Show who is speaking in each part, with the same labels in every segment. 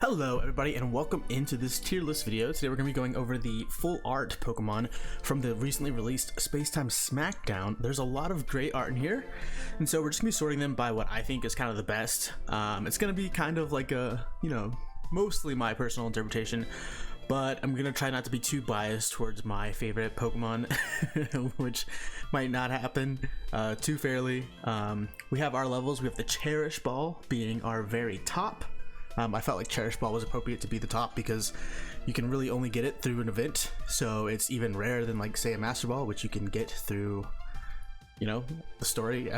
Speaker 1: Hello everybody and welcome into this tier list video. Today we're going to be going over the full art Pokemon from the recently released Spacetime Smackdown. There's a lot of great art in here, and so we're just going to be sorting them by what I think is kind of the best. It's going to be kind of like a, mostly my personal interpretation, but I'm going to try not to be too biased towards my favorite Pokemon, which might not happen too fairly. We have our levels. We have the Cherish Ball being our very top. I felt like Cherish Ball was appropriate to be the top because you can really only get it through an event, so it's even rarer than, like, say, a Master Ball, which you can get through, the story.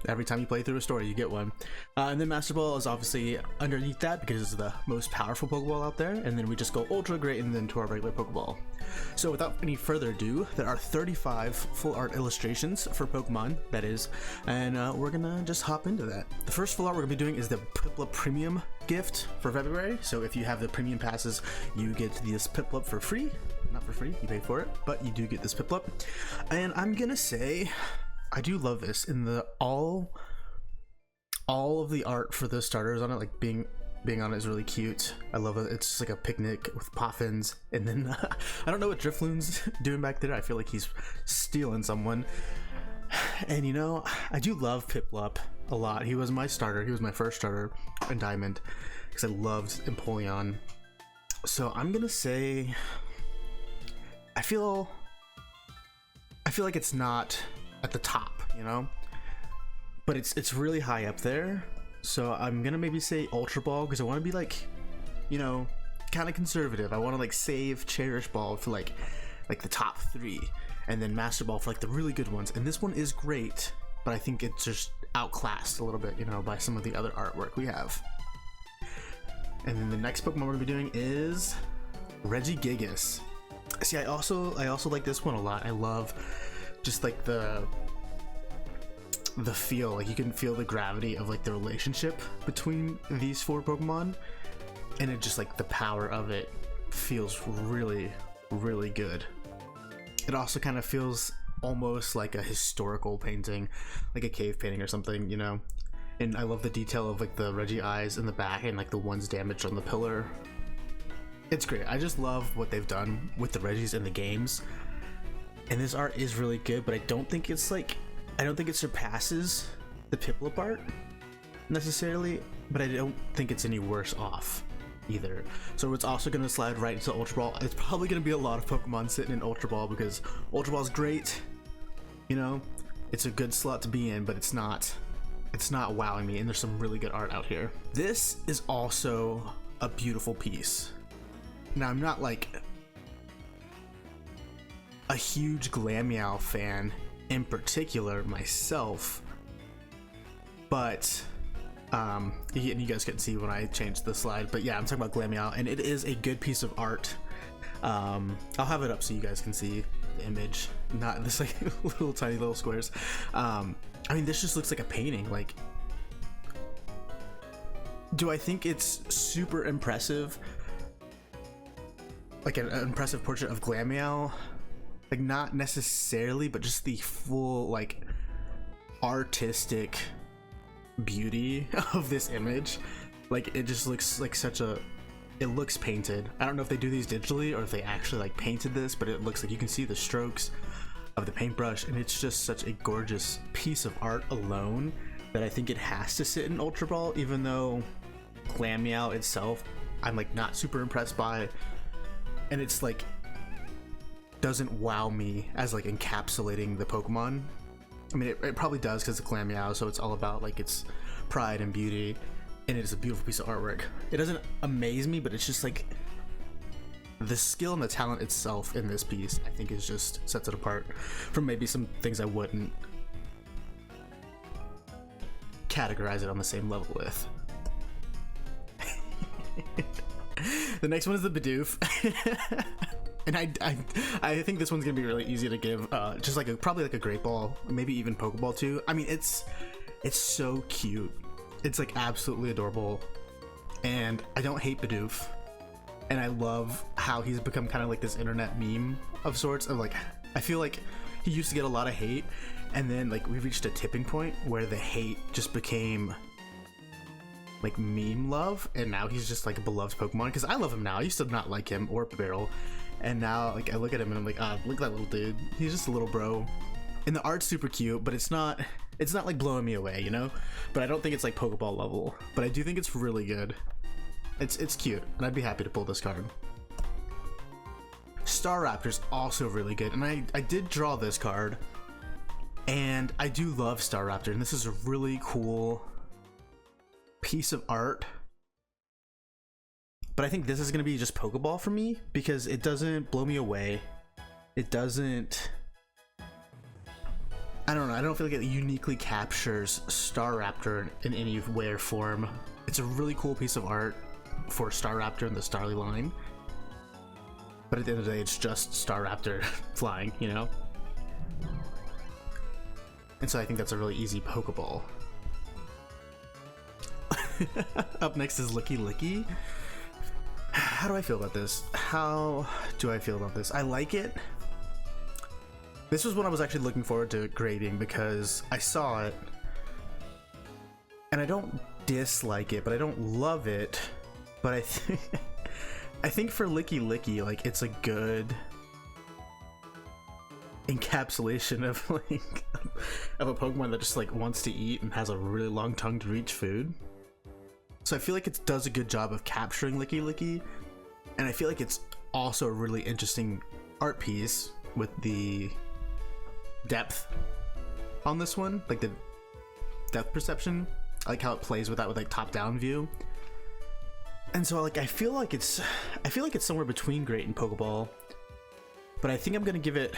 Speaker 1: Every time you play through a story, you get one. And then Master Ball is obviously underneath that because it's the most powerful Pokeball out there, and then we just go Ultra Great and then to our regular Pokeball. So without any further ado, there are 35 full art illustrations for Pokemon, that is, and we're gonna just hop into that. The first full art we're gonna be doing is the Piplup Premium gift for February. So if you have the premium passes, you get this Piplup for free. Not for free, you pay for it, but you do get this Piplup. And I'm gonna say, I do love this. In the all of the art for the starters on it, like being on it, is really cute. I love it. It's just like a picnic with poffins, and then I don't know what Drifloon's doing back there. I feel like he's stealing someone. And I do love Piplup a lot. He was my starter. He was my first starter in Diamond because I loved Empoleon. So I'm gonna say I feel like it's not at the top, but it's really high up there. So I'm gonna maybe say Ultra Ball because I want to be like, kind of conservative. I want to like save Cherish Ball for like the top 3, and then Master Ball for like the really good ones. And this one is great, but I think it's just outclassed a little bit, by some of the other artwork we have. And then the next Pokemon we're gonna be doing is Regigigas. See, I also like this one a lot. I love just like the feel, like you can feel the gravity of like the relationship between these 4 Pokemon, and it just like the power of it feels really, really good. It also kind of feels almost like a historical painting, like a cave painting or something, and I love the detail of like the Regi eyes in the back and like the ones damaged on the pillar. It's great. I just love what they've done with the Regis in the games, and this art is really good, but I don't think it surpasses the Piplup art necessarily, but I don't think it's any worse off either. So it's also going to slide right into Ultra Ball. It's probably going to be a lot of Pokemon sitting in Ultra Ball because Ultra Ball is great, it's a good slot to be in, but it's not wowing me, and there's some really good art out here. This is also a beautiful piece. Now, I'm not like a huge Glameow fan in particular myself, but you guys can see when I change the slide, but yeah, I'm talking about Glameow, and it is a good piece of art. I'll have it up so you guys can see the image, not this like tiny little squares. I mean, this just looks like a painting. Like, do I think it's super impressive, like an impressive portrait of Glameow? Like, not necessarily, but just the full like artistic beauty of this image, like it just looks like it looks painted. I don't know if they do these digitally or if they actually like painted this, but it looks like you can see the strokes of the paintbrush, and it's just such a gorgeous piece of art alone that I think it has to sit in Ultra Ball, even though Glameow itself I'm like not super impressed by, and it's like doesn't wow me as like encapsulating the Pokemon. I mean, it probably does because it's Glameow, so it's all about like its pride and beauty, and it is a beautiful piece of artwork. It doesn't amaze me, but it's just like the skill and the talent itself in this piece, I think, is just sets it apart from maybe some things I wouldn't categorize it on the same level with. The next one is the Bidoof. And I think this one's gonna be really easy to give, just like probably like a Great Ball, maybe even Pokeball too. I mean, it's so cute. It's like absolutely adorable, and I don't hate Bidoof, and I love how he's become kind of like this internet meme of sorts. Of like, I feel like he used to get a lot of hate, and then like we reached a tipping point where the hate just became like meme love, and now he's just like a beloved Pokemon, because I love him now. I used to not like him or Barrel, and now like I look at him and I'm like, ah, look at that little dude. He's just a little bro. And the art's super cute, but it's not like blowing me away, you know? But I don't think it's like Pokeball level, but I do think it's really good. It's cute, and I'd be happy to pull this card. Staraptor's also really good, and I did draw this card, and I do love Staraptor, and this is a really cool piece of art. But I think this is going to be just Pokeball for me, because it doesn't blow me away. It doesn't... I don't know, I don't feel like it uniquely captures Staraptor in any way or form. It's a really cool piece of art for Staraptor in the Starly line. But at the end of the day, it's just Staraptor flying, you know? And so I think that's a really easy Pokeball. Up next is Lickilicky. How do I feel about this? How do I feel about this? I like it. This was one I was actually looking forward to grading because I saw it. And I don't dislike it, but I don't love it. But I think for Lickilicky, like, it's a good encapsulation of like of a Pokemon that just like wants to eat and has a really long tongue to reach food. So I feel like it does a good job of capturing Lickilicky, and I feel like it's also a really interesting art piece with the depth on this one, like the depth perception. I like how it plays with that with like top-down view. And so like I feel like it's somewhere between Great and Pokeball, but I think I'm gonna give it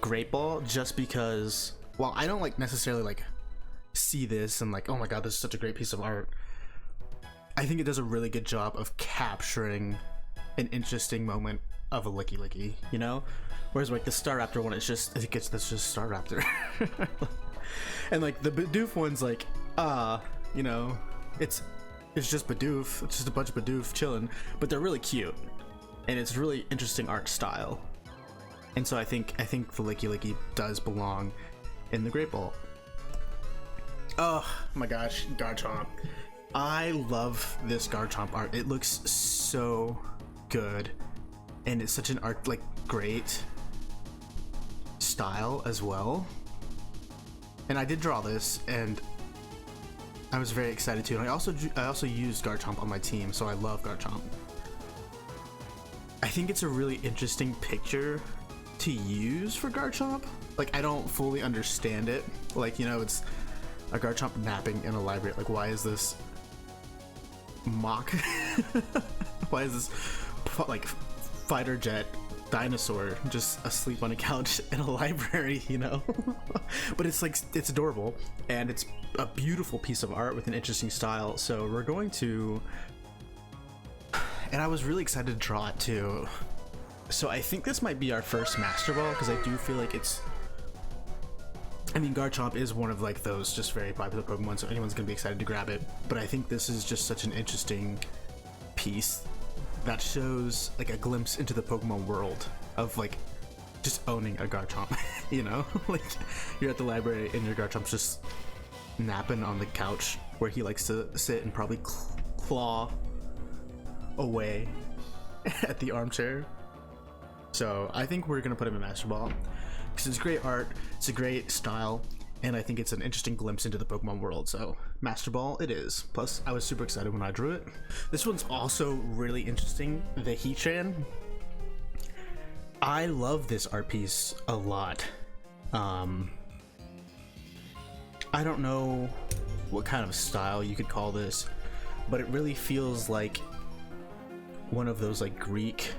Speaker 1: Great Ball just because, while I don't like necessarily like see this and like, oh my god, this is such a great piece of art, I think it does a really good job of capturing an interesting moment of a Lickilicky, you know? Whereas like the Staraptor one, it's just Staraptor. And like the Bidoof one's like, you know, it's just Bidoof. It's just a bunch of Bidoof chilling, but they're really cute, and it's really interesting art style. And so I think the Lickilicky does belong in the Great Ball. Oh my gosh, Garchomp! I love this Garchomp art. It looks so good, and it's such an great style as well. And I did draw this, and I was very excited too. And I also used Garchomp on my team, so I love Garchomp. I think it's a really interesting picture to use for Garchomp. Like, I don't fully understand it. Like, you know, it's a Garchomp napping in a library. Like, why is this mock? Why is this like fighter jet dinosaur just asleep on a couch in a library, you know? But it's like, it's adorable, and it's a beautiful piece of art with an interesting style. So we're going to, and I was really excited to draw it too. So I think this might be our first Master Ball, because I do feel like it's, I mean, Garchomp is one of like those just very popular Pokemon, so anyone's gonna be excited to grab it. But I think this is just such an interesting piece that shows like a glimpse into the Pokemon world of like just owning a Garchomp. You know, like you're at the library and your Garchomp's just napping on the couch where he likes to sit and probably claw away at the armchair. So I think we're gonna put him in Master Ball because it's great art, it's a great style, and I think it's an interesting glimpse into the Pokemon world. So Master Ball it is. Plus I was super excited when I drew it. This one's also really interesting, the Heatran. I love this art piece a lot. I don't know what kind of style you could call this, but it really feels like one of those like Greek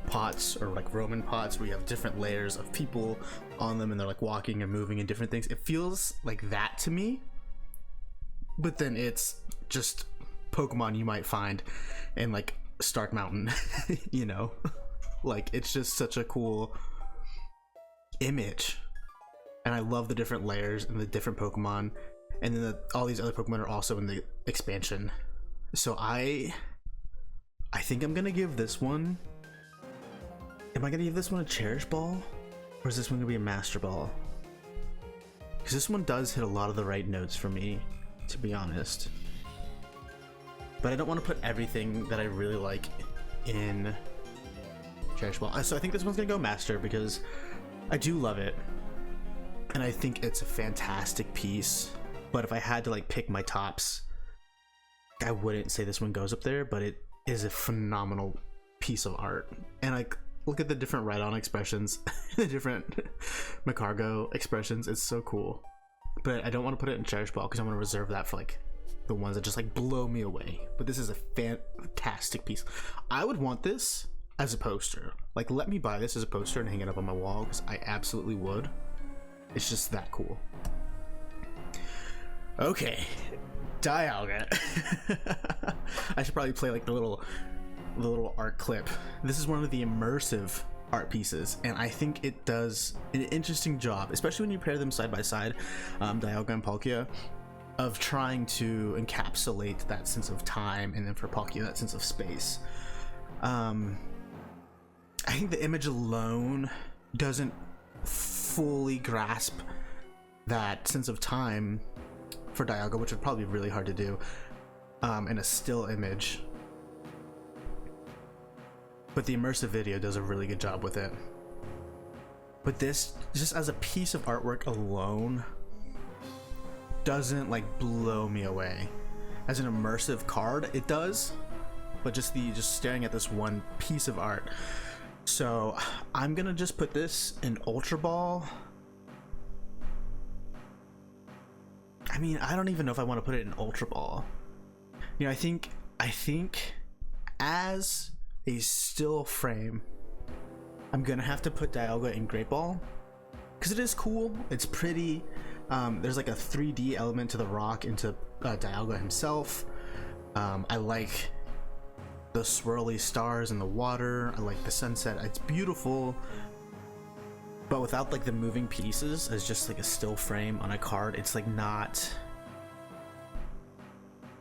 Speaker 1: pots or like Roman pots where you have different layers of people on them and they're like walking and moving and different things. It feels like that to me, but then it's just Pokemon you might find in like Stark Mountain. You know, like it's just such a cool image, and I love the different layers and the different Pokemon, and then all these other Pokemon are also in the expansion. So I think I'm gonna give this one, am I gonna give this one a Cherish Ball, or is this one gonna be a Master Ball? Because this one does hit a lot of the right notes for me. to be honest. But I don't want to put everything that I really like in Cherish Ball. So I think this one's gonna go Master because I do love it, and I think it's a fantastic piece. But if I had to like pick my tops, I wouldn't say this one goes up there, but it is a phenomenal piece of art. And like, look at the different Rhydon expressions, the different Macargo expressions. It's so cool. But I don't want to put it in Cherish Ball because I want to reserve that for like the ones that just like blow me away. But this is a fantastic piece. I would want this as a poster. Like, let me buy this as a poster and hang it up on my wall because I absolutely would. It's just that cool. Okay, Dialga. I should probably play like the little art clip. This is one of the immersive art pieces, and I think it does an interesting job, especially when you pair them side by side, Dialga and Palkia, of trying to encapsulate that sense of time, and then for Palkia that sense of space. I think the image alone doesn't fully grasp that sense of time for Dialga, which would probably be really hard to do in a still image. But the immersive video does a really good job with it. But this, just as a piece of artwork alone, doesn't like blow me away. As an immersive card, it does, but just staring at this one piece of art. So I'm gonna just put this in Ultra Ball. I mean, I don't even know if I want to put it in Ultra Ball. You know, I think as a still frame, I'm gonna have to put Dialga in Great Ball because it is cool. It's pretty. There's like a 3D element to the rock and to Dialga himself. I like the swirly stars in the water. I like the sunset. It's beautiful. But without like the moving pieces as just like a still frame on a card, it's like not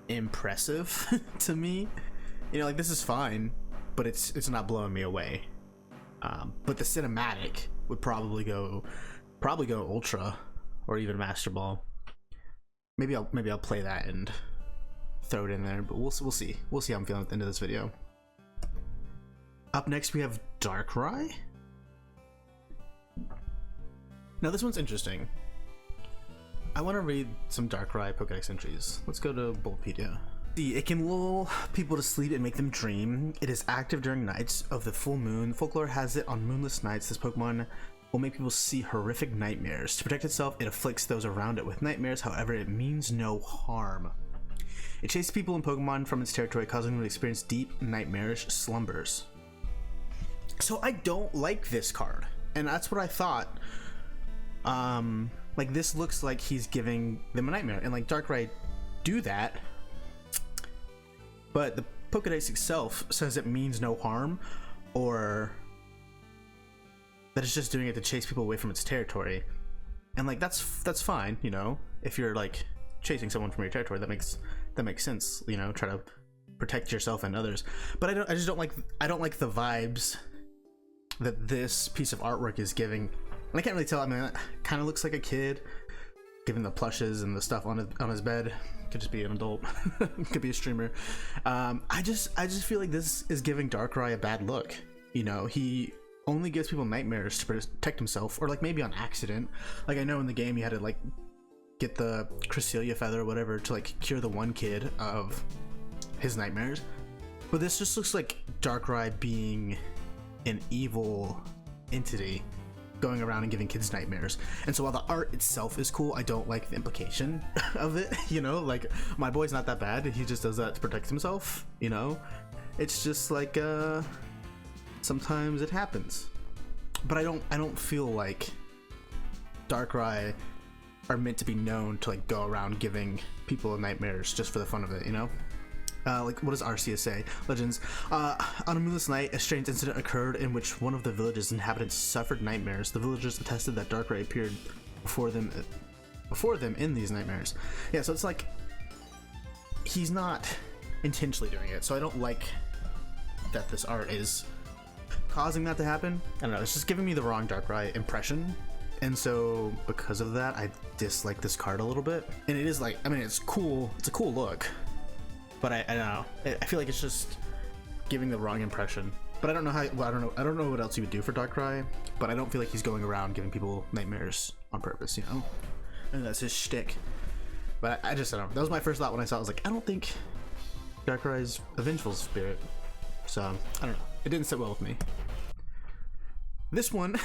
Speaker 1: impressive to me. You know, like this is fine, but it's not blowing me away. But the cinematic would probably go Ultra or even Master Ball. Maybe I'll play that and throw it in there, but we'll see. We'll see how I'm feeling at the end of this video. Up next we have Darkrai. Now this one's interesting. I want to read some Darkrai Pokédex entries. Let's go to Bulbapedia. It can lull people to sleep and make them dream. It is active during nights of the full moon. Folklore has it on moonless nights this Pokemon will make people see horrific nightmares. To protect itself, it afflicts those around it with nightmares. However, it means no harm. It chases people and Pokemon from its territory, causing them to experience deep, nightmarish slumbers. So I don't like this card, and that's what I thought. Like this looks like he's giving them a nightmare, and like Darkrai do that, but the Pokédex itself says it means no harm, or that it's just doing it to chase people away from its territory. And like that's fine, you know, if you're like chasing someone from your territory, that makes sense, you know, try to protect yourself and others. But I just don't like the vibes that this piece of artwork is giving. And I can't really tell. I mean, it kind of looks like a kid, given the plushes and the stuff on his bed. Could just be an adult. Could be a streamer. I just feel like this is giving Darkrai a bad look. You know, he only gives people nightmares to protect himself, or like maybe on accident. Like I know in the game you had to like get the Cresselia feather or whatever to like cure the one kid of his nightmares. But this just looks like Darkrai being an evil entity going around and giving kids nightmares. And so while the art itself is cool, I don't like the implication of it. You know, like my boy's not that bad, he just does that to protect himself, you know. It's just like sometimes it happens. But I don't feel like Darkrai are meant to be known to like go around giving people nightmares just for the fun of it, you know. Like, what does Arceus say? Legends. On a moonless night, a strange incident occurred in which one of the village's inhabitants suffered nightmares. The villagers attested that Darkrai appeared before them in these nightmares. Yeah, so it's like he's not intentionally doing it. So I don't like that this art is causing that to happen. I don't know. It's just giving me the wrong Darkrai impression. and so because of that, I dislike this card a little bit. And it is like, I mean, it's cool. It's a cool look, but I don't know. I feel like it's just giving the wrong impression. But I don't know how. Well, I don't know what else he would do for Darkrai. But I don't feel like he's going around giving people nightmares on purpose. You know, and that's his shtick. But I don't know. That was my first thought when I saw it. I was like, I don't think Darkrai's a vengeful spirit. So I don't know. It didn't sit well with me. This one,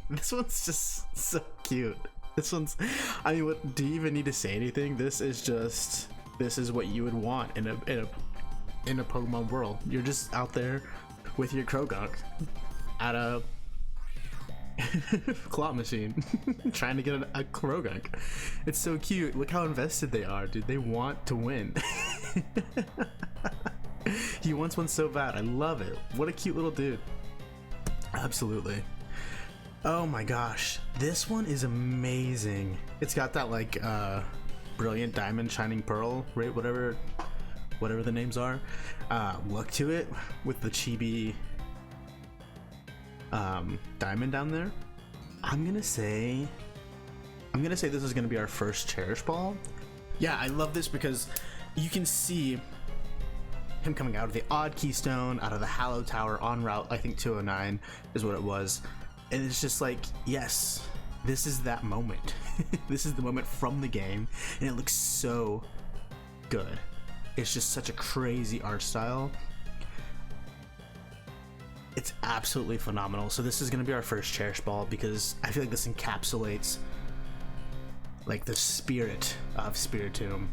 Speaker 1: this one's just so cute. This one's, I mean, what do you even need to say anything? This is what you would want in a Pokemon world. You're just out there with your Croagunk at a claw machine trying to get a Croagunk. It's so cute. Look how invested they are, dude. They want to win. He wants one so bad. I love it. What a cute little dude. Absolutely. Oh my gosh, this one is amazing. It's got that like brilliant diamond, shining pearl, right? Whatever the names are. Look to it with the chibi diamond down there. I'm gonna say this is gonna be our first Cherish Ball. Yeah, I love this because you can see him coming out of the Odd Keystone, out of the Hallow Tower on route, I think 209 is what it was. And it's just like, yes, this is that moment. This is the moment from the game, and it looks so good. It's just such a crazy art style. It's absolutely phenomenal. So this is going to be our first Cherish Ball because I feel like this encapsulates like the spirit of Spiritomb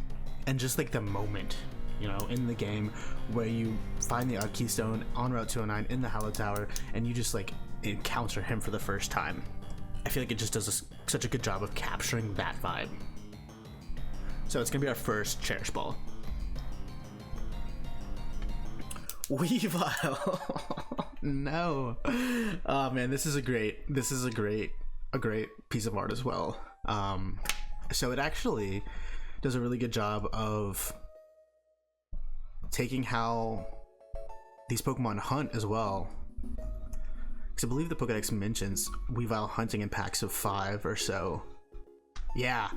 Speaker 1: and just like the moment, you know, in the game where you find the Odd Keystone on Route 209 in the Hallow Tower and you just like encounter him for the first time. I feel like it just does such a good job of capturing that vibe. So it's gonna be our first Cherish Ball. Weavile. No. Oh man, this is a great piece of art as well. So it actually does a really good job of taking how these Pokemon hunt as well. Because I believe the Pokédex mentions Weavile hunting in packs of 5 or so. Yeah.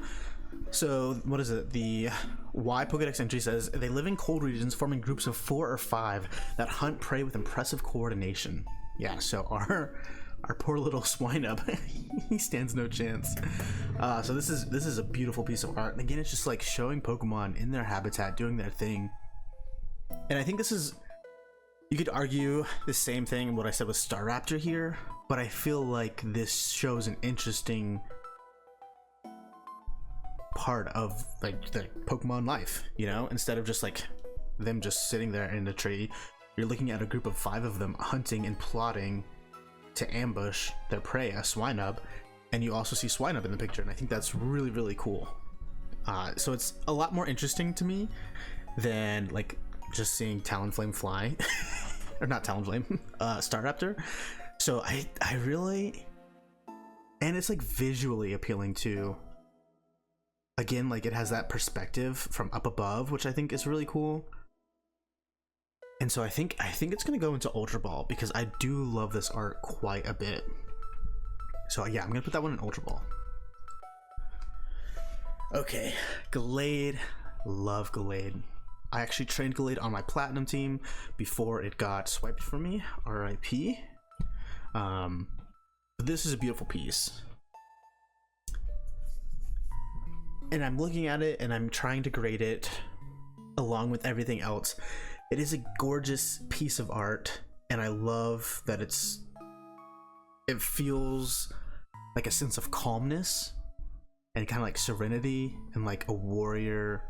Speaker 1: So what is it? The Y Pokédex entry says they live in cold regions, forming groups of 4 or 5 that hunt prey with impressive coordination. Yeah. So our poor little Swinub, he stands no chance. So this is a beautiful piece of art, and again, it's just like showing Pokemon in their habitat doing their thing. And I think this is, you could argue the same thing in what I said with Staraptor here, but I feel like this shows an interesting part of like the Pokemon life, you know, instead of just like them just sitting there in a tree, you're looking at a group of 5 of them hunting and plotting to ambush their prey, a Swinub, and you also see Swinub in the picture, and I think that's really, really cool. So it's a lot more interesting to me than like just seeing Talonflame fly or not Talonflame, Staraptor. So I really, and it's like visually appealing too. Again, like it has that perspective from up above, which I think is really cool. And so I think it's gonna go into Ultra Ball because I do love this art quite a bit. So yeah, I'm gonna put that one in Ultra Ball. Okay, Gallade. Love Gallade. I actually trained Gallade on my Platinum team before it got swiped from me. RIP. This is a beautiful piece. And I'm looking at it and I'm trying to grade it along with everything else. It is a gorgeous piece of art, and I love that it feels like a sense of calmness and kind of like serenity and like a warrior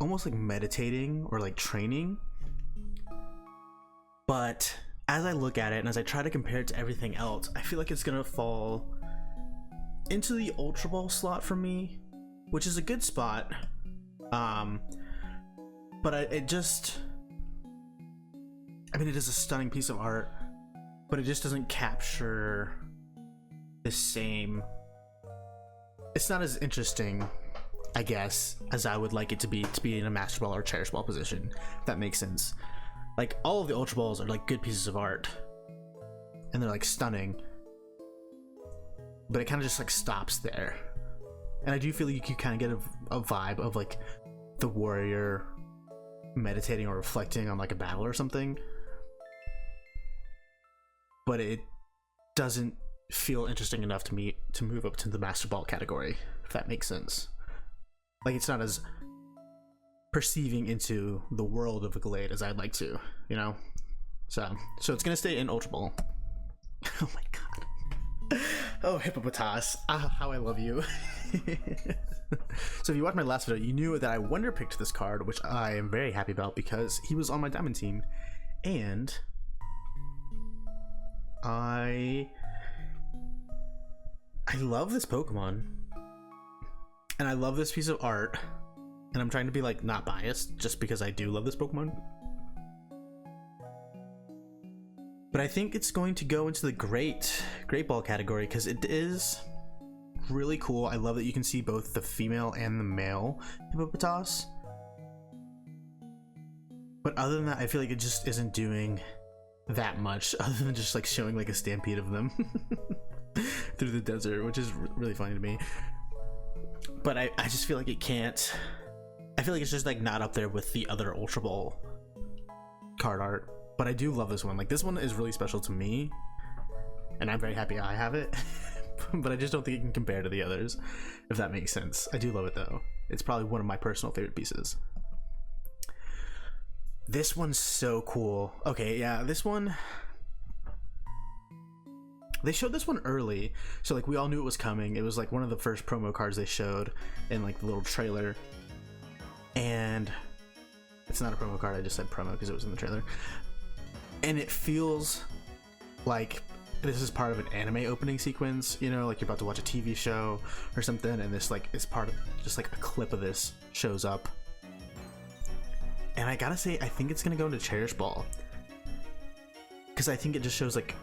Speaker 1: almost like meditating or like training. But as I look at it and as I try to compare it to everything else, I feel like it's gonna fall into the Ultra Ball slot for me, which is a good spot. But I mean, it is a stunning piece of art, but it just doesn't capture the same. It's not as interesting, I guess, as I would like it to be in a Master Ball or Cherish Ball position, if that makes sense. Like, all of the Ultra Balls are like good pieces of art, and they're like stunning. but it kind of just like stops there. And I do feel like you kind of get a vibe of like the warrior meditating or reflecting on like a battle or something, but it doesn't feel interesting enough to me to move up to the Master Ball category, if that makes sense. Like, it's not as perceiving into the world of a Gallade as I'd like to, you know? So it's gonna stay in Ultra Ball. Oh my god. Oh, Hippopotas. How I love you. So if you watched my last video, you knew that I wonder picked this card, which I am very happy about because he was on my Diamond team. And I love this Pokemon. And I love this piece of art. And I'm trying to be like not biased just because I do love this Pokemon. But I think it's going to go into the Great Ball category because it is really cool. I love that you can see both the female and the male Hippopotas. But other than that, I feel like it just isn't doing that much other than just like showing like a stampede of them through the desert, which is really funny to me. But I just feel like it can't. I feel like it's just like not up there with the other Ultra Ball card art. But I do love this one. Like, this one is really special to me, and I'm very happy I have it. But I just don't think it can compare to the others, if that makes sense. I do love it though. It's probably one of my personal favorite pieces. This one's so cool. Okay, yeah, this one, they showed this one early, so like we all knew it was coming. It was like one of the first promo cards they showed in like the little trailer. And it's not a promo card, I just said promo because it was in the trailer. And it feels like this is part of an anime opening sequence, you know, like you're about to watch a TV show or something, and this like is part of just like a clip of this shows up. And I gotta say, I think it's gonna go into Cherish Ball because I think it just shows like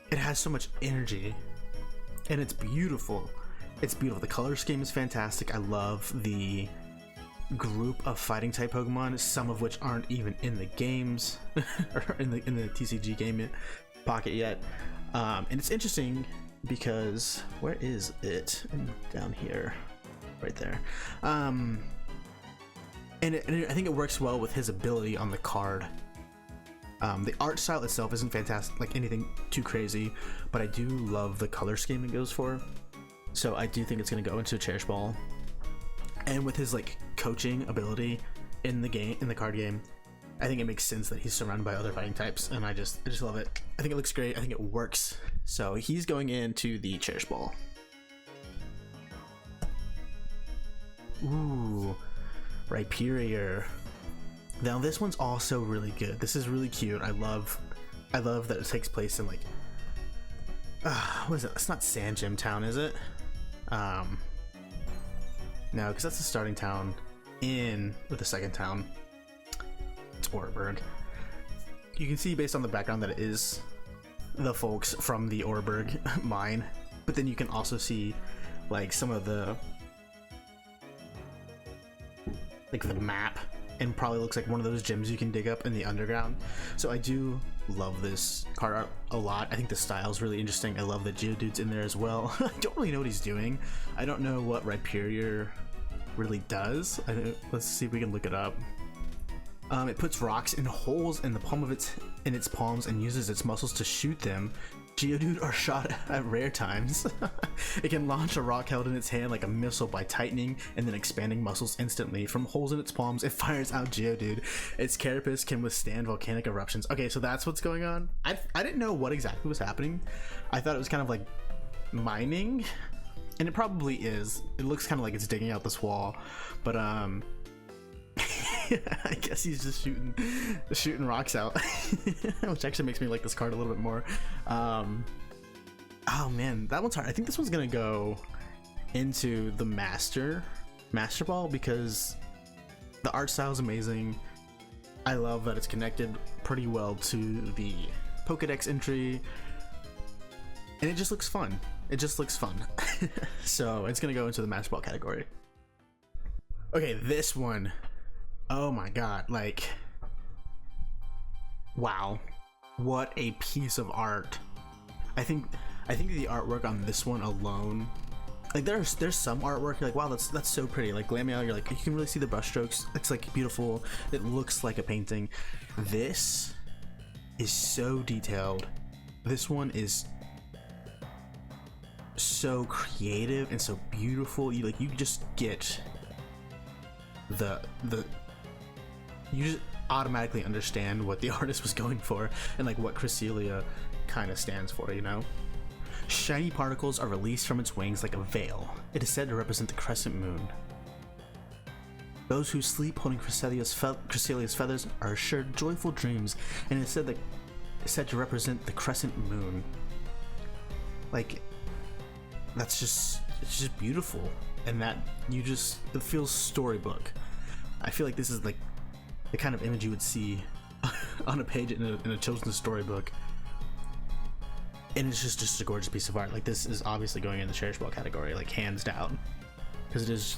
Speaker 1: it has so much energy and it's beautiful. It's beautiful. The color scheme is fantastic. I love the group of fighting type Pokemon, some of which aren't even in the games or in the TCG game Pocket yet. And it's interesting because where is it? Down here, right there. And I think it works well with his ability on the card. The art style itself isn't fantastic, like anything too crazy, but I do love the color scheme it goes for. So I do think it's going to go into Cherish Ball. And with his like coaching ability in the game, in the card game, I think it makes sense that he's surrounded by other fighting types, and I just love it. I think it looks great. I think it works. So he's going into the Cherish Ball. Ooh, Rhyperior. Now this one's also really good. This is really cute. I love that it takes place in like what is it? It's not Sand Gym Town, is it? No, because that's the starting town with the second town. It's Oreburgh. You can see based on the background that it is the folks from the Oreburgh mine, but then you can also see like some of the map, and probably looks like one of those gyms you can dig up in the underground. So I do love this card art a lot. I think the style is really interesting. I love that Geodude's in there as well. I don't really know what he's doing. I don't know what Rhyperior really does. Let's see if we can look it up. It puts rocks in holes in the palm of its palms and uses its muscles to shoot them. Geodude are shot at rare times. It can launch a rock held in its hand like a missile by tightening and then expanding muscles instantly. From holes in its palms, it fires out Geodude. Its carapace can withstand volcanic eruptions. Okay, so that's what's going on. I didn't know what exactly was happening. I thought it was kind of like mining, and it probably is. It looks kind of like it's digging out this wall, but I guess he's just shooting rocks out, which actually makes me like this card a little bit more. Oh man, that one's hard. I think this one's gonna go into the Master Ball because the art style is amazing. I love that it's connected pretty well to the Pokedex entry, and it just looks fun. It just looks fun. So it's gonna go into the Master Ball category. Okay, this one. Oh my god, like, wow, what a piece of art. I think I think the artwork on this one alone, like there's some artwork you're like, wow, that's so pretty. Like Glameow, you're like, you can really see the brush strokes. It's like beautiful. It looks like a painting. This is so detailed. This one is so creative and so beautiful. You just get you just automatically understand what the artist was going for and like what Cresselia kind of stands for, you know? Shiny particles are released from its wings like a veil. It is said to represent the crescent moon. Those who sleep holding Cresselia's feathers are assured joyful dreams, and it is said to represent the crescent moon. Like, it's just beautiful, and that it feels storybook. I feel like this is like the kind of image you would see on a page in a children's storybook. And it's just a gorgeous piece of art. Like, this is obviously going in the Cherish Ball category, like hands down, because it is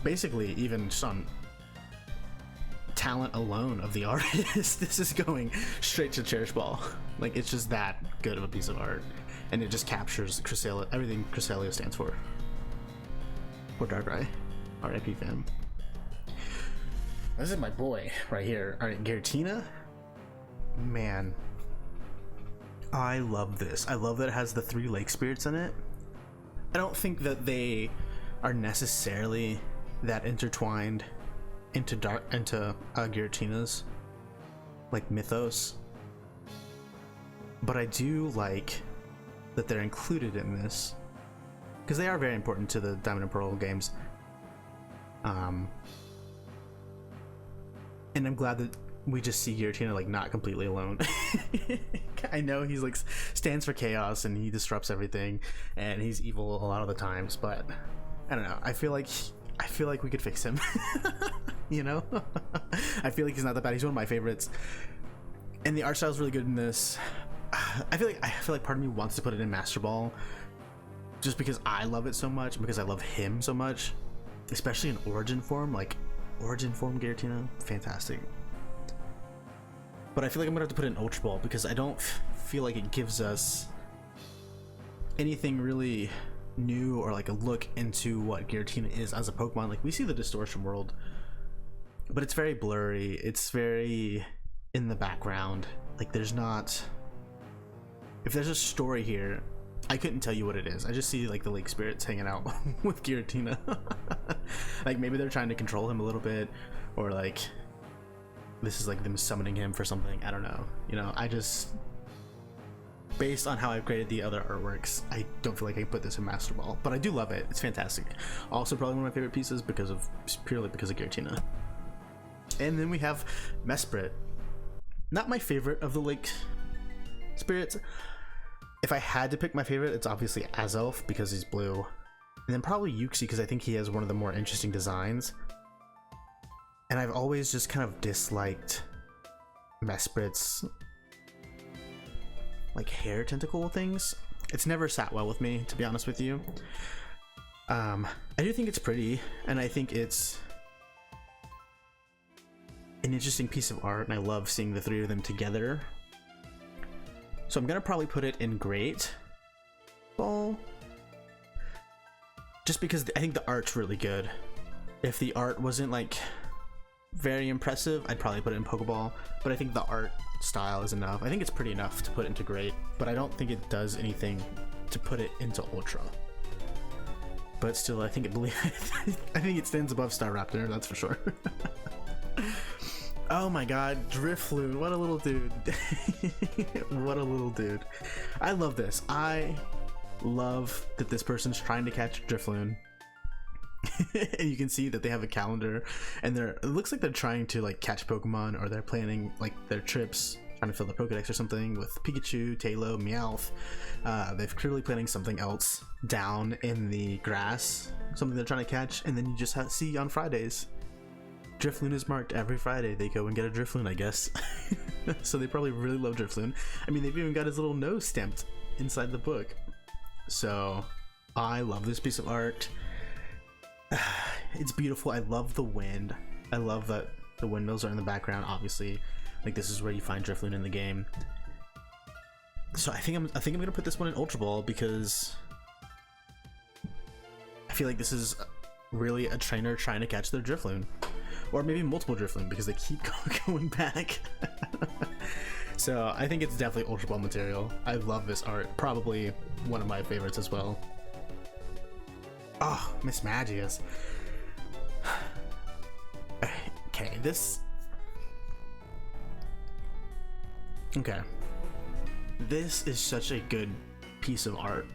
Speaker 1: basically, even just on talent alone of the artist, this is going straight to Cherish Ball. Like, it's just that good of a piece of art, and it just captures Cresselia, everything Cresselia stands for. Poor Darkrai, R.I.P. fam. This is my boy right here. All right, Giratina, man. I love this. I love that it has the 3 lake spirits in it. I don't think that they are necessarily that intertwined into Giratina's like mythos, but I do like that they're included in this because they are very important to the Diamond and Pearl games. And I'm glad that we just see Giratina like not completely alone. I know he's like stands for chaos and he disrupts everything and he's evil a lot of the times, but I don't know. I feel like we could fix him. You know? I feel like he's not that bad. He's one of my favorites, and the art style is really good in this. I feel like part of me wants to put it in Master Ball, just because I love it so much and because I love him so much, especially in Origin form. Like Origin form Giratina, fantastic. But I feel like I'm gonna have to put it in Ultra Ball because I don't feel like it gives us anything really new or like a look into what Giratina is as a Pokemon. Like, we see the Distortion world, but it's very blurry. It's very in the background. Like, there's not, if there's a story here, I couldn't tell you what it is. I just see like the lake spirits hanging out with Giratina. Like, maybe they're trying to control him a little bit, or like this is like them summoning him for something. I don't know. You know, I just, based on how I've graded the other artworks, I don't feel like I can put this in Master Ball, but I do love it. It's fantastic. Also, probably one of my favorite pieces purely because of Giratina. And then we have Mesprit. Not my favorite of the lake spirits. If I had to pick my favorite, it's obviously Azelf because he's blue, and then probably Uxie because I think he has one of the more interesting designs. And I've always just kind of disliked Mesprit's like hair tentacle things. It's never sat well with me, to be honest with you. I do think it's pretty, and I think it's an interesting piece of art, and I love seeing the 3 of them together. So I'm gonna probably put it in Great Ball, just because I think the art's really good. If the art wasn't like very impressive, I'd probably put it in Pokeball, but I think the art style is enough. I think it's pretty enough to put into Great, but I don't think it does anything to put it into Ultra. But still, I think it stands above Staraptor, that's for sure. Oh my god, Drifloon, what a little dude. What a little dude. I love this. I love that this person's trying to catch Drifloon. And you can see that they have a calendar, and it looks like they're trying to like catch Pokemon, or they're planning like their trips, trying to fill the Pokedex or something with Pikachu, Tailo, Meowth. They're clearly planning something else down in the grass, something they're trying to catch, and then you just see on Fridays, Drifloon is marked every Friday. They go and get a Drifloon, I guess. So they probably really love Drifloon. I mean, they've even got his little nose stamped inside the book. So I love this piece of art. It's beautiful. I love the wind. I love that the windmills are in the background, obviously. Like, this is where you find Drifloon in the game. So I think I'm gonna put this one in Ultra Ball because I feel like this is really a trainer trying to catch their Drifloon, or maybe multiple Drifloon because they keep going back. So I think it's definitely Ultra Ball material. I love this art, probably one of my favorites as well. Oh, Mismagius. Okay, this. Okay. This is such a good piece of art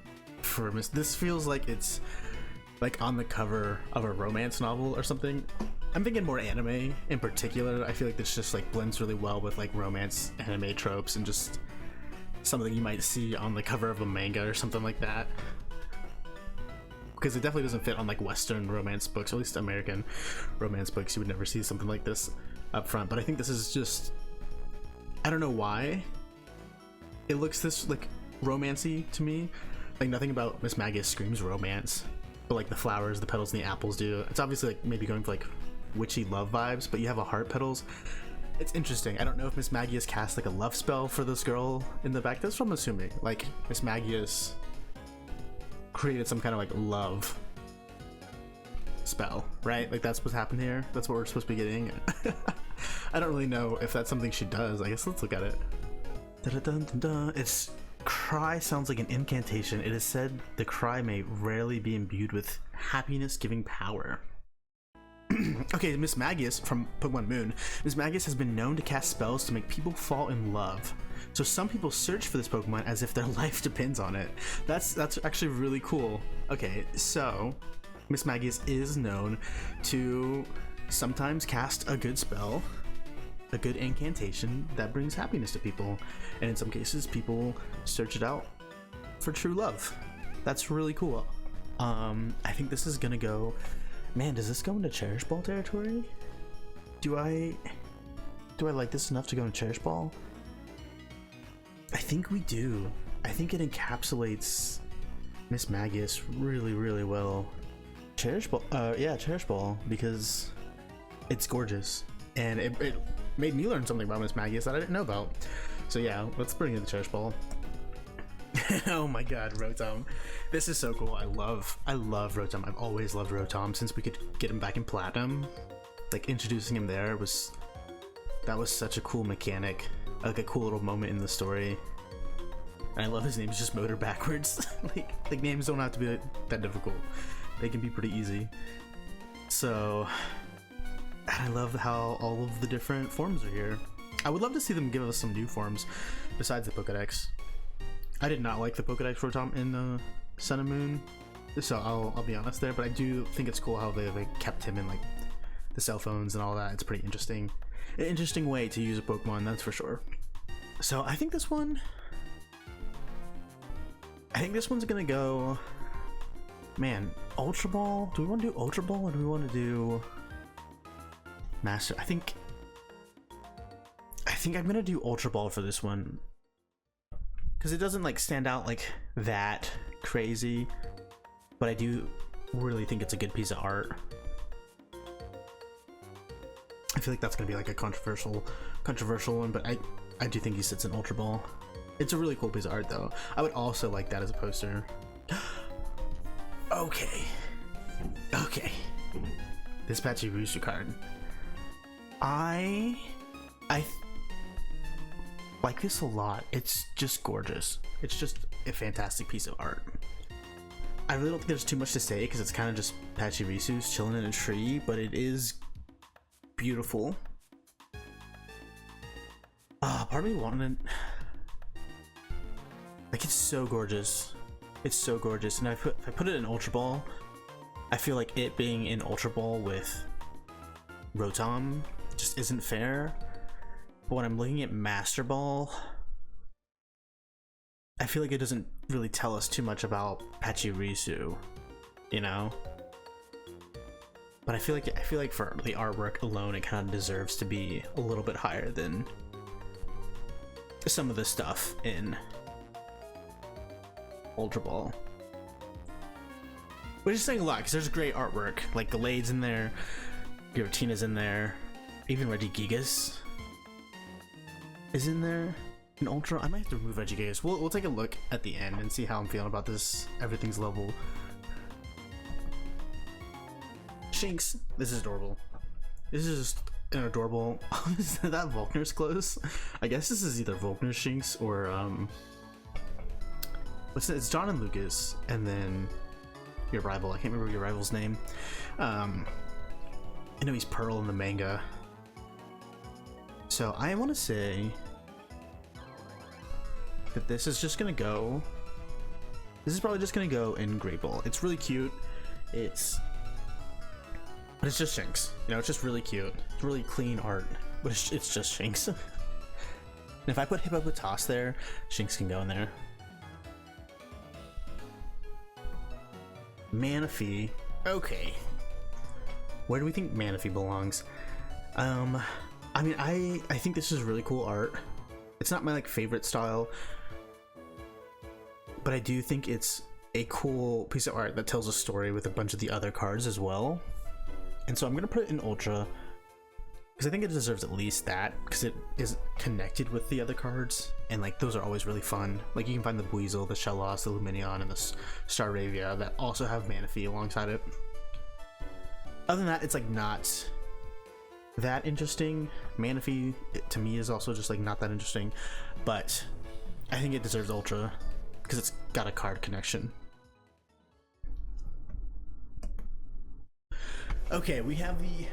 Speaker 1: for this feels like it's like on the cover of a romance novel or something. I'm thinking more anime in particular. I feel like this just like blends really well with like romance anime tropes and just something you might see on the cover of a manga or something like that. Because it definitely doesn't fit on like Western romance books, or at least American romance books. You would never see something like this up front. But I think this is just, I don't know why it looks this like romancy to me. Like nothing about Mismagius screams romance, but like the flowers, the petals, and the apples do. It's obviously like maybe going for like witchy love vibes, but you have a heart petals. It's interesting. I don't know if Mismagius cast like a love spell for this girl in the back. That's what I'm assuming. Like Mismagius created some kind of like love spell, right? Like that's what's happened here. That's what we're supposed to be getting. I don't really know if that's something she does. I guess let's look at it. Its cry sounds like an incantation. It is said the cry may rarely be imbued with happiness giving power. Okay, Mismagius from Pokemon Moon. Mismagius has been known to cast spells to make people fall in love. So some people search for this Pokemon as if their life depends on it. That's actually really cool. Okay, so Mismagius is known to sometimes cast a good spell, a good incantation that brings happiness to people, and in some cases people search it out for true love. That's really cool. I think this is gonna go, man, does this go into Cherish Ball territory? Do I like this enough to go into Cherish Ball? I think we do. I think it encapsulates Mismagius really, really well. Cherish Ball, yeah, Cherish Ball, because it's gorgeous, and it made me learn something about Mismagius that I didn't know about. So yeah, let's bring in the Cherish Ball. Oh my god, Rotom. This is so cool. I love Rotom. I've always loved Rotom since we could get him back in Platinum. Like introducing him there that was such a cool mechanic, like a cool little moment in the story. And I love his name. It's just Motor backwards. like names don't have to be that difficult. They can be pretty easy. So I love how all of the different forms are here. I would love to see them give us some new forms besides the Pokedex. I did not like the Pokedex Rotom in Sun and Moon, so I'll be honest there, but I do think it's cool how they kept him in like the cell phones and all that. It's pretty interesting. An interesting way to use a Pokemon, that's for sure. So I think this one's gonna go, man, Ultra Ball. Do we want to do Ultra Ball or do we want to do Master? I think I'm gonna do Ultra Ball for this one because it doesn't like stand out like that crazy, but I do really think it's a good piece of art. I feel like that's gonna be like a controversial one, but I do think he sits in Ultra Ball. It's a really cool piece of art though. I would also like that as a poster. Okay. This Pachirisu card. I like this a lot. It's just gorgeous. It's just a fantastic piece of art. I really don't think there's too much to say because it's kind of just Pachirisu's chilling in a tree, but it is beautiful. Part of me wanted, like, it's so gorgeous. It's so gorgeous, and if I put it in Ultra Ball, I feel like it being in Ultra Ball with Rotom just isn't fair. But when I'm looking at Master Ball, I feel like it doesn't really tell us too much about Pachirisu, you know? But I feel like for the artwork alone, it kind of deserves to be a little bit higher than some of the stuff in Ultra Ball. Which is saying a lot, because there's great artwork. Like Gallade's in there, Giratina's in there, even Regigigas is in there. In Ultra, I might have to remove Regigigas. We'll take a look at the end and see how I'm feeling about this. Everything's level. Shinx, this is adorable. This is just an adorable. Is that Volkner's close? I guess this is either Volkner's Shinx or what's it? It's John and Lucas, and then your rival. I can't remember your rival's name. I know he's Pearl in the manga. So I want to say that this is just gonna go. This is probably just gonna go in Great Ball. It's really cute. But it's just Shinx. You know, it's just really cute. It's really clean art, but it's just Shinx. And if I put Hippopotas there, Shinx can go in there. Manaphy. Okay. Where do we think Manaphy belongs? I mean, I think this is really cool art. It's not my favorite style, but I do think it's a cool piece of art that tells a story with a bunch of the other cards as well. And so I'm gonna put it in Ultra because I think it deserves at least that, because it is connected with the other cards, and those are always really fun. You can find the Weavile, the Shellos, the Lumineon, and the Staravia that also have Manaphy alongside it. Other than that, it's not that interesting. Manaphy to me is also just not that interesting, but I think it deserves Ultra because it's got a card connection. Okay, we have the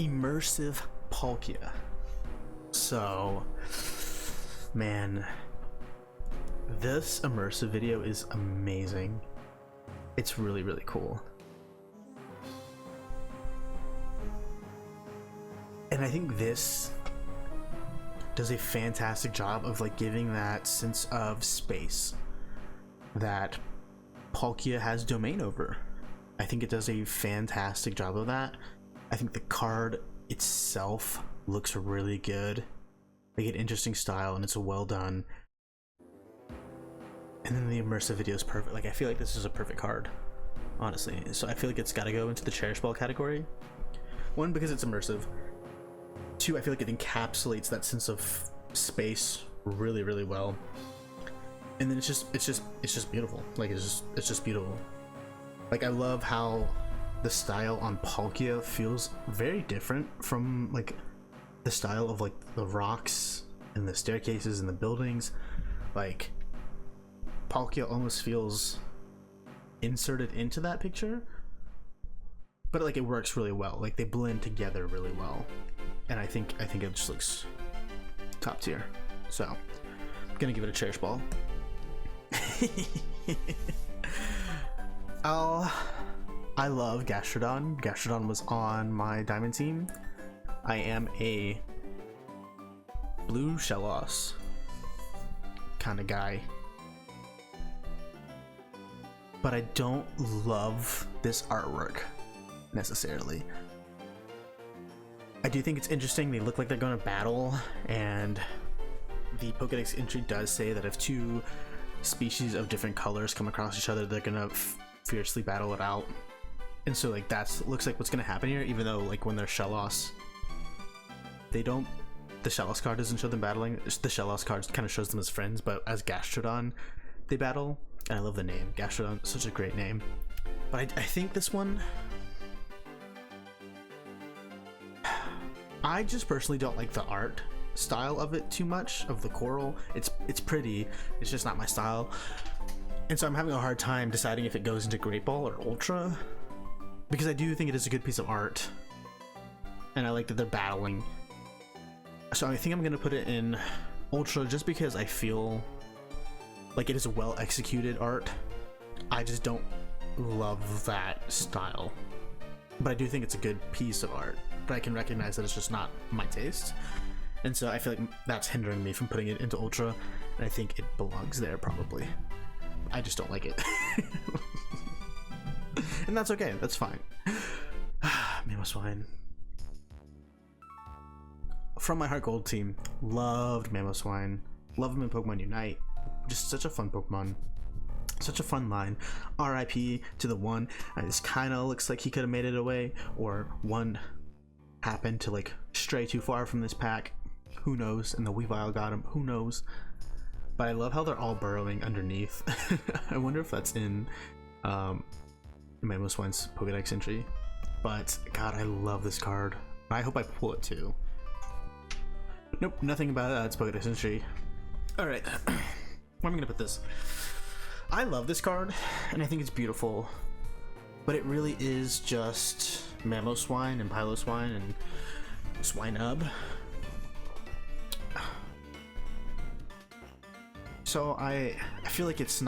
Speaker 1: immersive Palkia. So, man, this immersive video is amazing. It's really, really cool. And I think this does a fantastic job of giving that sense of space that Palkia has domain over. I think it does a fantastic job of that. I think the card itself looks really good. An interesting style, and it's well done. And then the immersive video is perfect. I feel like this is a perfect card, honestly. So I feel like it's got to go into the Cherish Ball category. One, because it's immersive. Two, I feel like it encapsulates that sense of space really, really well. And then it's just beautiful. It's just beautiful. I love how the style on Palkia feels very different from the style of the rocks and the staircases and the buildings. Palkia almost feels inserted into that picture, but it works really well. They blend together really well, and I think it just looks top tier. So I'm gonna give it a Cherish Ball. I love Gastrodon. Gastrodon was on my Diamond team. I am a blue Shellos kind of guy, but I don't love this artwork necessarily. I do think it's interesting. They look like they're going to battle, and the Pokédex entry does say that if two species of different colors come across each other, they're gonna fiercely battle it out. And so that's looks like what's gonna happen here, even though when they're Shellos, they don't, the Shellos card doesn't show them battling. The Shellos card kind of shows them as friends, but as Gastrodon they battle. And I love the name Gastrodon, such a great name. But I think this one, I just personally don't like the art style of it too much, of the coral. It's pretty, it's just not my style. And so I'm having a hard time deciding if it goes into Great Ball or Ultra, because I do think it is a good piece of art, and I like that they're battling. So I think I'm gonna put it in Ultra just because I feel like it is a well executed art. I just don't love that style, but I do think it's a good piece of art. But I can recognize that it's just not my taste, and so I feel like that's hindering me from putting it into Ultra, and I think it belongs there probably. I just don't like it. And that's okay, that's fine. Mamoswine. From my Heart Gold team, loved Mamoswine. Love him in Pokemon Unite. Just such a fun Pokemon. Such a fun line. RIP to the one. This kind of looks like he could have made it away, or one happened to stray too far from this pack. Who knows? And the Weavile got him. Who knows? But I love how they're all burrowing underneath. I wonder if that's in Mamoswine's Pokédex entry. But God, I love this card. I hope I pull it too. Nope, nothing about it. It's Pokédex entry. Alright, where am I gonna put this? I love this card, and I think it's beautiful. But it really is just Mamoswine and Piloswine and Swinub. So I feel like it's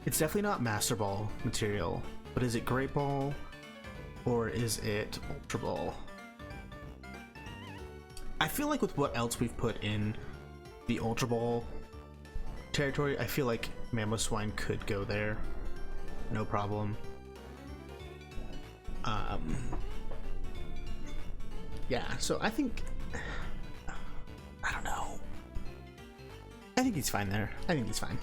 Speaker 1: definitely not Master Ball material, but is it Great Ball or is it Ultra Ball? I feel like with what else we've put in the Ultra Ball territory, I feel like Mamoswine could go there, no problem. Yeah, so I think, I don't know. I think he's fine there. I think he's fine.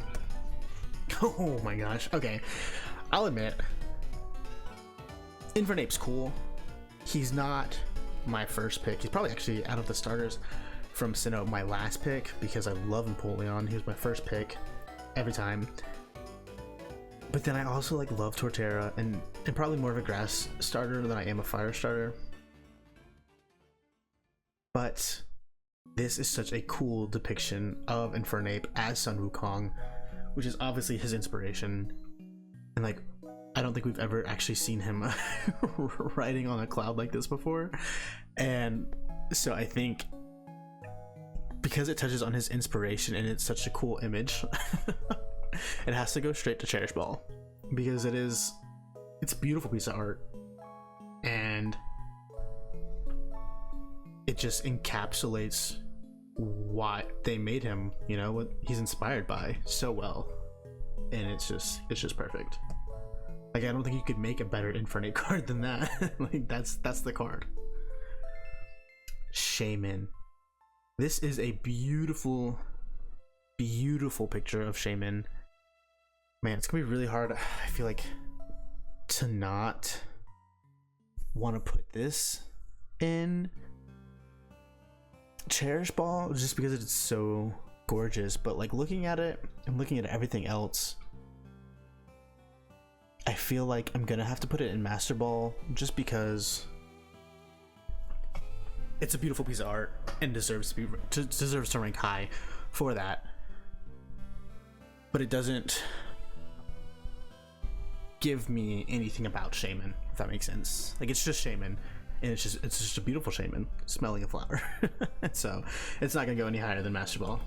Speaker 1: Oh my gosh. Okay, I'll admit, Infernape's cool. He's not my first pick. He's probably actually out of the starters from Sinnoh my last pick, because I love Empoleon. He was my first pick every time. But then I also like love Torterra, and probably more of a grass starter than I am a fire starter. But this is such a cool depiction of Infernape as Sun Wukong, which is obviously his inspiration. And like, I don't think we've ever actually seen him riding on a cloud like this before. And so I think because it touches on his inspiration and it's such a cool image, it has to go straight to Cherish Ball, because it's a beautiful piece of art, and it just encapsulates what they made him, you know, what he's inspired by so well. And it's just perfect. Like, I don't think you could make a better Infernape card than that. Like, that's the card. Shaman. This is a beautiful, beautiful picture of Shaman. Man, it's gonna be really hard, I feel like, to not want to put this in Cherish Ball, just because it's so gorgeous. But like, looking at it and looking at everything else, I feel like I'm gonna have to put it in Master Ball, just because it's a beautiful piece of art and deserves to rank high for that. But it doesn't give me anything about Shaman, if that makes sense. Like, it's just Shaman, and it's just a beautiful Shaman smelling a flower. So it's not gonna go any higher than Master Ball.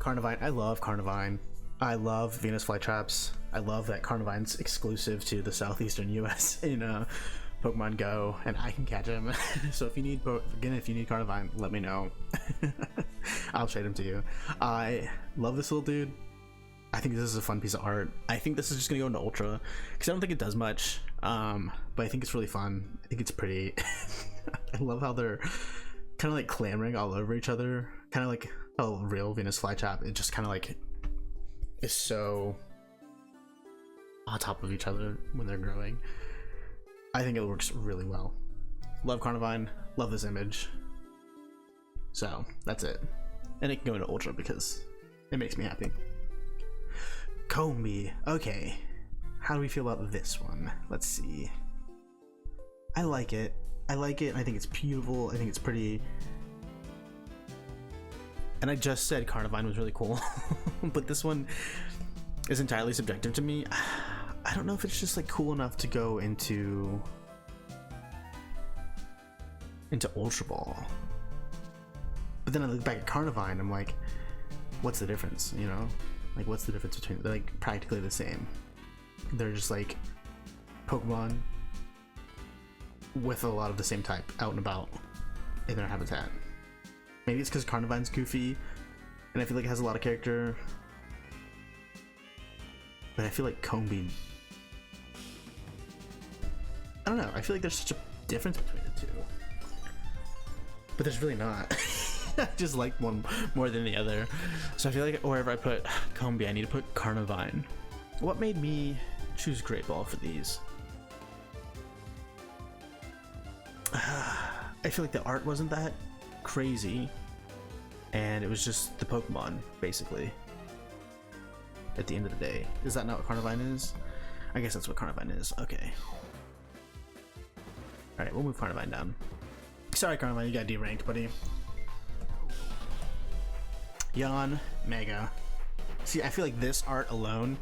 Speaker 1: Carnivine, I love Carnivine. I love Venus Flytraps. I love that Carnivine's exclusive to the southeastern US in Pokemon Go, and I can catch him. So if you need Carnivine, let me know. I'll trade him to you. I love this little dude. I think this is a fun piece of art. I think this is just gonna go into Ultra, because I don't think it does much, but I think it's really fun. I think it's pretty. I love how they're kind of like clambering all over each other, kind of like a real Venus Flytrap. It just kind of like is so on top of each other when they're growing. I think it works really well. Love Carnivine, love this image. So that's it. And it can go into Ultra because it makes me happy. Combi. Okay. How do we feel about this one? Let's see. I like it. I like it. I think it's beautiful. I think it's pretty. And I just said Carnivine was really cool. But this one is entirely subjective to me. I don't know if it's just like cool enough to go into Ultra Ball. But then I look back at Carnivine, I'm like, what's the difference, you know? Like, what's the difference between, they're like practically the same. They're just like Pokemon with a lot of the same type out and about in their habitat. Maybe it's because Carnivine's goofy and I feel like it has a lot of character. But I feel like Combi, I don't know, I feel like there's such a difference between the two. But there's really not. I just like one more than the other. So I feel like wherever I put Combi, I need to put Carnivine. What made me choose Great Ball for these? I feel like the art wasn't that crazy, and it was just the Pokemon, basically. At the end of the day. Is that not what Carnivine is? I guess that's what Carnivine is. Okay. Alright, we'll move Carnivine down. Sorry, Carnivine, you got D-ranked, buddy. Yon Mega. See, I feel like this art alone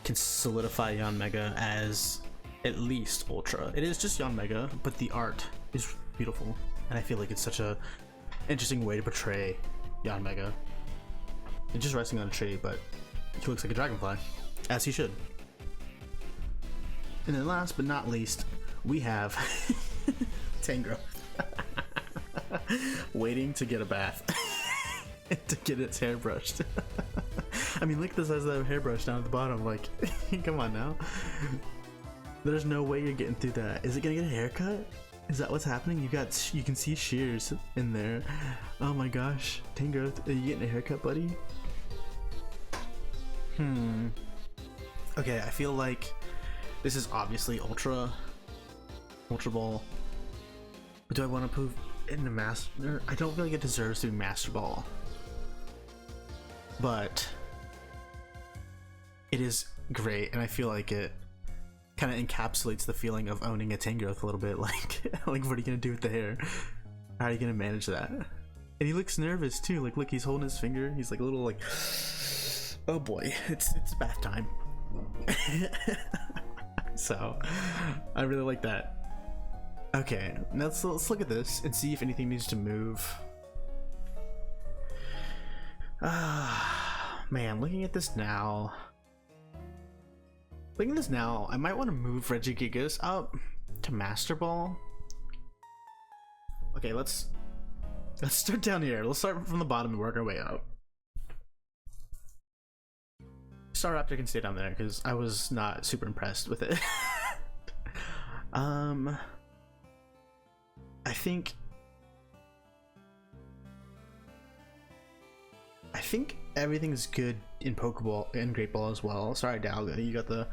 Speaker 1: can solidify Yon Mega as at least Ultra. It is just Yon Mega, but the art is beautiful, and I feel like it's such a interesting way to portray Yon Mega. It's just resting on a tree, but he looks like a dragonfly, as he should. And then last but not least, we have Tangrowth. Waiting to get a bath. To get its hair brushed. I mean, look at the size of that hairbrush down at the bottom. Like, come on now. There's no way you're getting through that. Is it gonna get a haircut? Is that what's happening? You can see shears in there. Oh my gosh, Tangrowth, are you getting a haircut, buddy? Okay, I feel like this is obviously Ultra Ball. But do I want to move into Master? I don't feel like it deserves to be Master Ball. But it is great, and I feel like it kind of encapsulates the feeling of owning a Tangrowth a little bit. Like what are you gonna do with the hair? How are you gonna manage that? And he looks nervous too. Like, look, he's holding his finger. He's like a little like, oh boy, it's bath time. So I really like that. Okay, now let's look at this and see if anything needs to move. Man, looking at this now, I might want to move Regigigas up to Master Ball. Okay, let's start down here. Let's start from the bottom and work our way up. Staraptor can stay down there because I was not super impressed with it. I think everything's good in Pokeball and Great Ball as well. Sorry, Dialga, you got the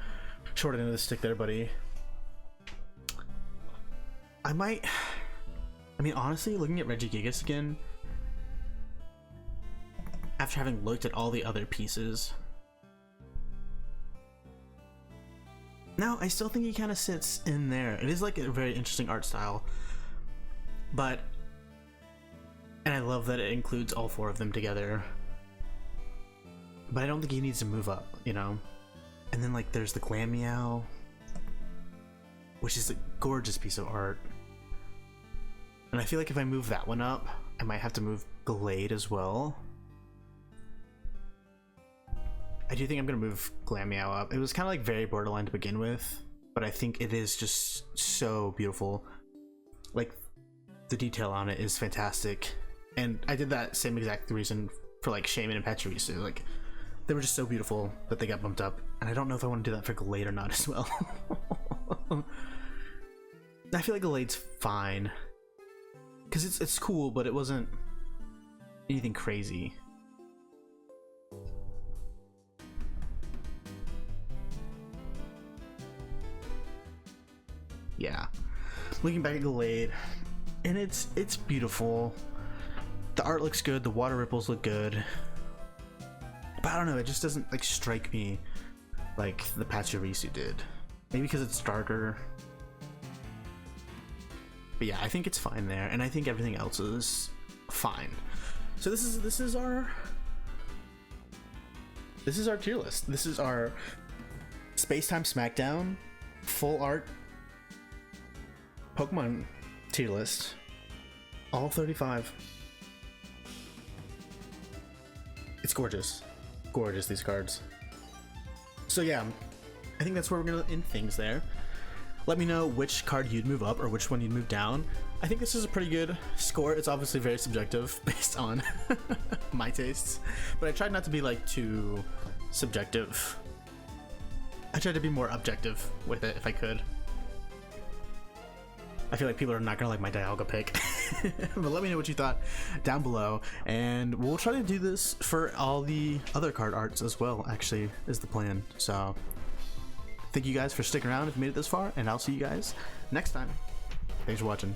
Speaker 1: short end of the stick there, buddy. I mean, honestly, looking at Regigigas again, after having looked at all the other pieces, no, I still think he kind of sits in there. It is like a very interesting art style, and I love that it includes all four of them together. But I don't think he needs to move up, you know? And then, like, there's the Glameow, which is a gorgeous piece of art. And I feel like if I move that one up, I might have to move Gallade as well. I do think I'm gonna move Glameow up. It was kind of like very borderline to begin with, but I think it is just so beautiful. Like, the detail on it is fantastic. And I did that same exact reason for like Shaman and Pachirisu. Like, they were just so beautiful that they got bumped up, and I don't know if I want to do that for Gallade or not as well. I feel like Gallade's fine because it's cool, but it wasn't anything crazy. Yeah, looking back at Gallade, and it's beautiful. The art looks good, the water ripples look good, but I don't know, it just doesn't like strike me like the Pachirisu did. Maybe because it's darker. But yeah, I think it's fine there, and I think everything else is fine. So this is our tier list. This is our Spacetime Smackdown full art Pokemon tier list. All 35. It's gorgeous. Gorgeous, these cards. So yeah, I think that's where we're gonna end things there. Let me know which card you'd move up or which one you'd move down. I think this is a pretty good score. It's obviously very subjective based on my tastes, but I tried not to be like too subjective. I tried to be more objective with it if I could. I feel like people are not gonna like my Dialga pick. But let me know what you thought down below, and we'll try to do this for all the other card arts as well, actually, is the plan. So thank you guys for sticking around if you made it this far, and I'll see you guys next time. Thanks for watching.